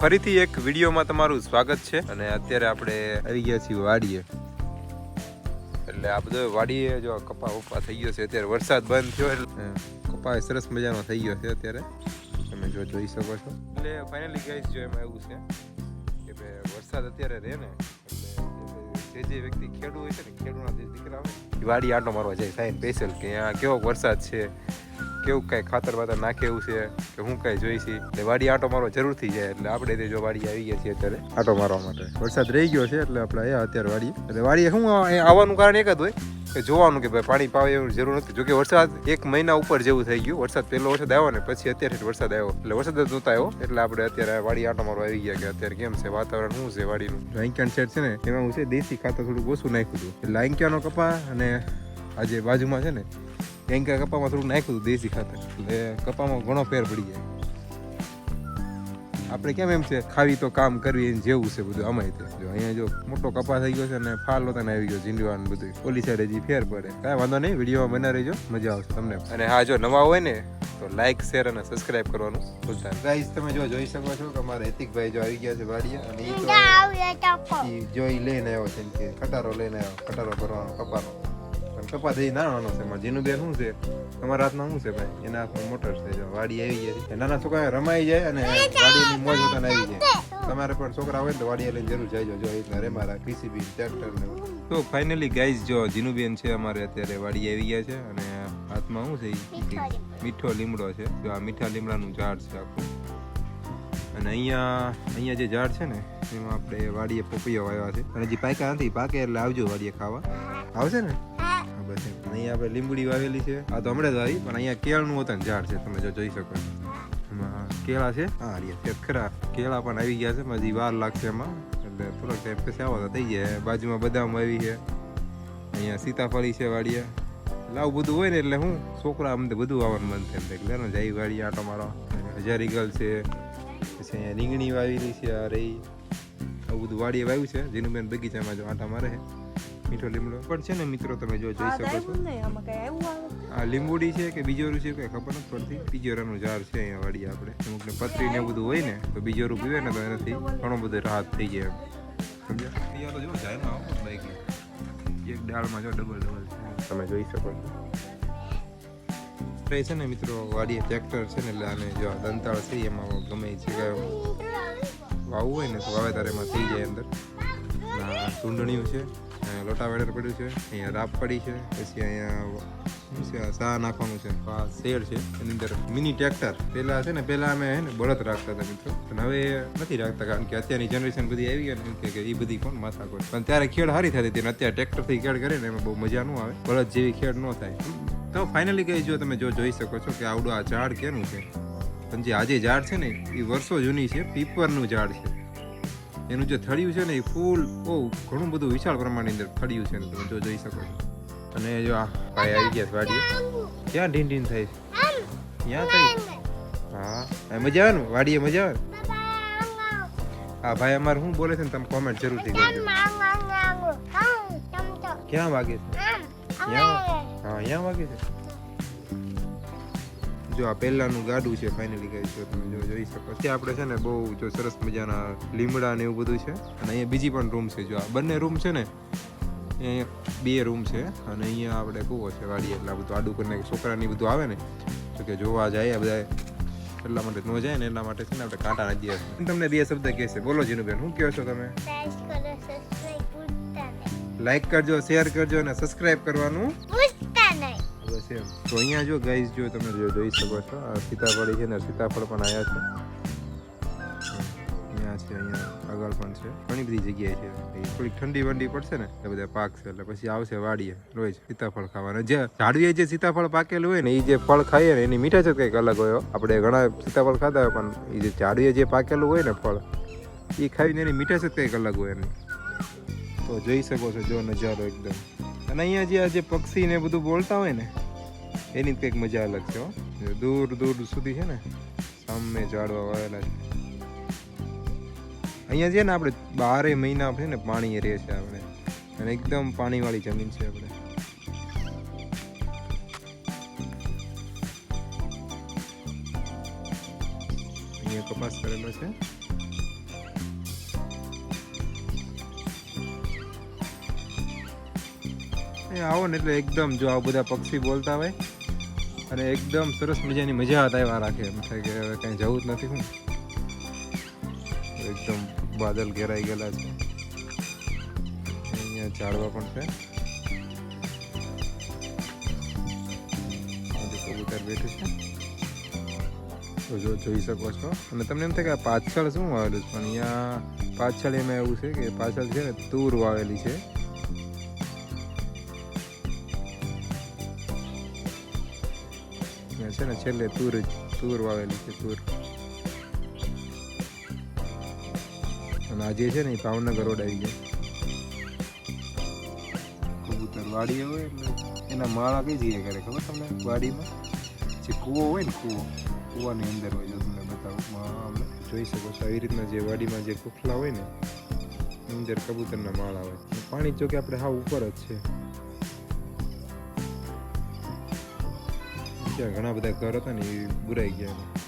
ફરીથી એક વિડીયોમાં તમારું સ્વાગત છે અને અત્યારે આપણે આવી ગયા છીએ વાડીએ. એટલે આ બધો વાડીએ જો કપા વપા થઈ ગયો છે. અત્યારે વરસાદ બંધ થયો એટલે કપા સરસ મજાનો થઈ ગયો છે. અત્યારે તમે જોઈ શકો છો. એટલે ફાઇનલી ગાઈસ જો એમાં એવું છે કે ભાઈ વરસાદ અત્યારે રહે ને એટલે જે વ્યક્તિ ખેડૂત હોય છે ને, ખેડૂતના જે દીકરા હોય વાડી આંટો મારવા જાય સાઈન સ્પેશિયલ કે અહીંયા કેવો વરસાદ છે, કેવું કાંઈ ખાતર બાતર નાખે એવું છે કે હું કાંઈ જોઈશી એટલે વાડી આંટો મારવા જરૂરથી જાય. એટલે આપણે તે જો વાડી આવી ગયા છીએ અત્યારે આંટો મારવા માટે. વરસાદ રહી ગયો છે એટલે આપણે આવ્યા અત્યારે વાડીએ. એટલે વાડીએ શું આવવાનું કારણ એક જ હોય કે જોવાનું કે ભાઈ પાણી પાવે એવું જરૂર નથી. જોકે વરસાદ 1 મહિના ઉપર જેવું થઈ ગયું. વરસાદ પહેલો વરસાદ આવ્યો ને પછી અત્યારે વરસાદ આવ્યો એટલે વરસાદ જ નહોતો આવ્યો. એટલે આપણે અત્યારે વાડી આંટો મારવા આવી ગયા કે અત્યારે કેમ છે વાતાવરણ, શું છે વાડીનું. આંક્યાન સેટ છે ને એમાં હું છે દેશી ખાતર થોડુંક ઓછું નાખ્યું હતું. એટલે આંક્યાનો કપા અને આજે બાજુમાં છે ને એંકા કપામાં થોડુંક નાખ્યું હતું દેશી ખાતર. એટલે કપામાં ઘણો ફેર પડી જાય. આપણે કેમ એમ છે ખાવી તો કામ કરવી એને જેવું છે બધું અમાય તે. જો અહીંયા જો મોટો કપા થઈ ગયો છે અને ફાલ લોતાને આવી ગયો ઝીંડવાનું બધું. ઓલી સાઈડ હજી ફેર પડે. કાંઈ વાંધો નહીં, વિડીયોમાં બના રહેજો, મજા આવશે તમને. અને હા, જો નવા હોય ને તો લાઈક, શેર અને સબસ્ક્રાઇબ કરવાનું ભૂલતા નહીં. ગાઈસ તમે જોઈ શકો છો કે અમારા હિતિકભાઈ જો આવી ગયા છે વાડીએ. અને એ જો એ લઈને આવ્યો છે કે કટારો લઈને આવ્યો, કટારો ભરવાનો કપાનો. કપા થઈ નાનો છે. એમાં જીનું બેન શું છે, તમારા હાથમાં શું છે ભાઈ? એના હાથમાં મોટર છે. જો વાડી આવી જાય, નાના છોકરા રમાઈ જાય અને વાડીની મોજ પોતાને આવી જાય. તમારે પણ છોકરા હોય તો વાડી લઈને જરૂર જાય. જો એટલા રે મારા પીસીબી ટ્રેક્ટર ને. તો ફાઇનલી ગાઈઝ જો જીનુબેન છે અમારે અત્યારે વાડી આવી ગયા છે અને હાથમાં શું છે મીઠો લીમડો છે. જો આ મીઠા લીમડાનું ઝાડ છે આખું. અને અહીંયા જે ઝાડ છે ને એમાં આપણે વાડીએ પોપૈયા વાવ્યા છે અને જે પાક્યા નથી, પાકે એટલે આવજો વાડીએ ખાવા. આવશે ને? બસ અહીંયા આપણે લીંબડી વાવેલી છે. આ તો હમણાં જ આવી, પણ અહીંયા કેળનું હોતા ઝાડ છે. તમે જો જોઈ શકો એમાં કેળા છે. હા છે ખરા, કેળા પણ આવી ગયા છે. હજી વાર લાગશે એમાં, એટલે થોડોક ટાઈમ પછી આવો તો થઈ જાય. બાજુમાં બદામ આવી છે. અહીંયા સીતાફળી છે વાડીએ. એટલે આવું બધું હોય ને એટલે હું છોકરા અમને બધું આવવાનું મન થાય એટલે જાય વાડીએ આંટો મારો. હજારી ગલ છે, પછી અહીંયા રીંગણી વાવેલી છે. આ રહી આવું બધું વાડીએ વાવ્યું છે. જીનુબેન બગીચામાં જો આંટા મારે છે. મીઠો લીમડો પણ છે ને મિત્રો, તમે જોઈ શકો છો. આ લીંબુડી છે કે બીજોરું છે કઈ ખબર નથી પડતી. બીજોરાનું ઝાડ છે અહીંયા વાડીએ. આપણે અમુક ને પતરી ને બધું હોય ને તો બીજોરું પીવે ને તો એનાથી ઘણો બધો રાહત થઈ જાય એમ. સમજ્યા? તો જો જાય ને આવો બાઈક એક ડાળમાં જો ડબલ તમે જોઈ શકો છો. છે ને મિત્રો વાડીએ ટ્રેક્ટર છે ને એટલે આને જો દંતાળ છે એમાં ગમે છે વાવવું હોય ને તો વાવેતર એમાં થઈ જાય અંદર. ચૂંડણીયું છે, લોટાવેડર પડ્યું છે, અહીંયા રાપ પડી છે, પછી અહીંયા સા નાખવાનું છે. આ શેડ છે એની અંદર મિની ટ્રેક્ટર. પહેલા છે ને અમે હે ને બળદ રાખતા હતા મિત્રો, પણ હવે નથી રાખતા કારણ કે અત્યારની જનરેશન બધી આવી ગઈ ને કે એ બધી કોણ માથા કોઈ. પણ ત્યારે ખેડ સારી થતી હતી ને અત્યારે ટ્રેક્ટરથી ખેડ કરે ને એમાં બહુ મજા ન આવે, બળદ જેવી ખેડ ન થાય. તો ફાઇનલી કઈ જો તમે જોઈ શકો છો કે આવડું આ ઝાડ કેનું છે. પણ જે આજે ઝાડ છે ને એ વર્ષો જૂની છે, પીપરનું ઝાડ છે. એનું જે થળિયું છે ને એ ફૂલ બહુ ઘણું બધું વિશાળ પ્રમાણની અંદર થળિયું છે ને તમે જોઈ શકો છો. અને જો આ ભાઈ આવી ગયા વાડીએ. ક્યાં ઢીંઢીન થાય છે? ક્યાં થઈ? હા મજા આવે ને વાડીએ? મજા આવે. હા ભાઈ અમારે શું બોલે છે ને તમે કોમેન્ટ જરૂરથી કરજો. ક્યાં વાગે છે? હા અહીંયા વાગે છે. જો આ પહેલાનું ગાડું છે ફાઇનલી કહી છો તમે જોઈ શકો. ત્યાં આપણે છે ને બહુ જો સરસ મજાના લીમડા ને એવું બધું છે. અને અહીંયા બીજી પણ રૂમ છે. જો આ બંને રૂમ છે ને અહીંયા 2 રૂમ છે. અને અહીંયા આપણે કૂવો છે વાડીએ. એટલે આ બધું આડું કરીને છોકરાની બધું આવે ને તો કે જોવા જાય બધા એટલા માટે ન જાય ને એટલા માટે છે ને આપણે કાંટા નાખી દઈએ. તમને 2 શબ્દ કહેશે. બોલો જીનુબેન, શું કહો છો તમે? લાઈક કરજો, શેર કરજો અને સબસ્ક્રાઇબ કરવાનું બસ એમ. તો અહીંયા જો ગાઈઝ જો તમે જોઈ શકો છો આ સીતાફળી છે ને, સીતાફળ પણ આવ્યા છે. અહીંયા છે, અહીંયા આગળ પણ છે, ઘણી બધી જગ્યાએ છે. થોડીક ઠંડી વંડી પડશે ને એટલે બધા પાકશે એટલે પછી આવશે વાડીએ રોજ સીતાફળ ખાવાના. જે ઝાડવીએ જે સીતાફળ પાકેલું હોય ને એ જે ફળ ખાઈએ ને એની મીઠાશ જ કંઈક અલગ હોય. આપણે ઘણા સીતાફળ ખાતા હોય પણ એ જે ઝાડવીએ જે પાકેલું હોય ને ફળ એ ખાઈને એની મીઠાશ જ કંઈક અલગ હોય એની. તો જોઈ શકો છો જો નજારો એકદમ. અને અહીંયા જે પક્ષી ને બધું બોલતા હોય ને એની કંઈક મજા અલગ છે. દૂર દૂર સુધી છે ને સામે ઝાડવા વાવેલા છે. અહીંયા છે ને આપણે 12 મહિના છે ને પાણી રહે છે આપણે, અને એકદમ પાણીવાળી જમીન છે આપણે. અહીંયા કપાસ કરેલો છે. એ આવો ને એટલે એકદમ જો આ બધા પક્ષી બોલતા હોય અને એકદમ સરસ મજાની મજા આવ્યા રાખે એમ થાય કે હવે કાંઈ જવું જ નથી હું એકદમ બાદલ ઘેરાઈ ગયેલા છે અહીંયા ઝાડવા પણ છે કબૂતર બેઠું છે તો જો જોઈ શકો છો અને તમને એમ થાય કે આ પાછળ શું વાવેલું છે પણ અહીંયા પાછળ એમાં એવું છે કે પાછળ છે ને તુર વાવેલી છે છે ને છેલ્લે તુર વાવેલી છે તુર અને આજે છે ને એ ભાવનગર રોડ આવી ગયા કબૂતર વાડી હોય એટલે એના માળા કઈ જગ્યાએ કરે ખબર તમને વાડીમાં જે કૂવો હોય ને કૂવાની અંદર હોય જો તમને બતાવું જોઈ શકો છો આવી રીતના જે વાડીમાં જે કુખલા હોય ને અંદર કબૂતરના માળા હોય પાણી જો કે આપણે હાવ ઉપર જ છે ત્યાં ઘણા બધા ઘર હતા ને એ બુરાઈ ગયા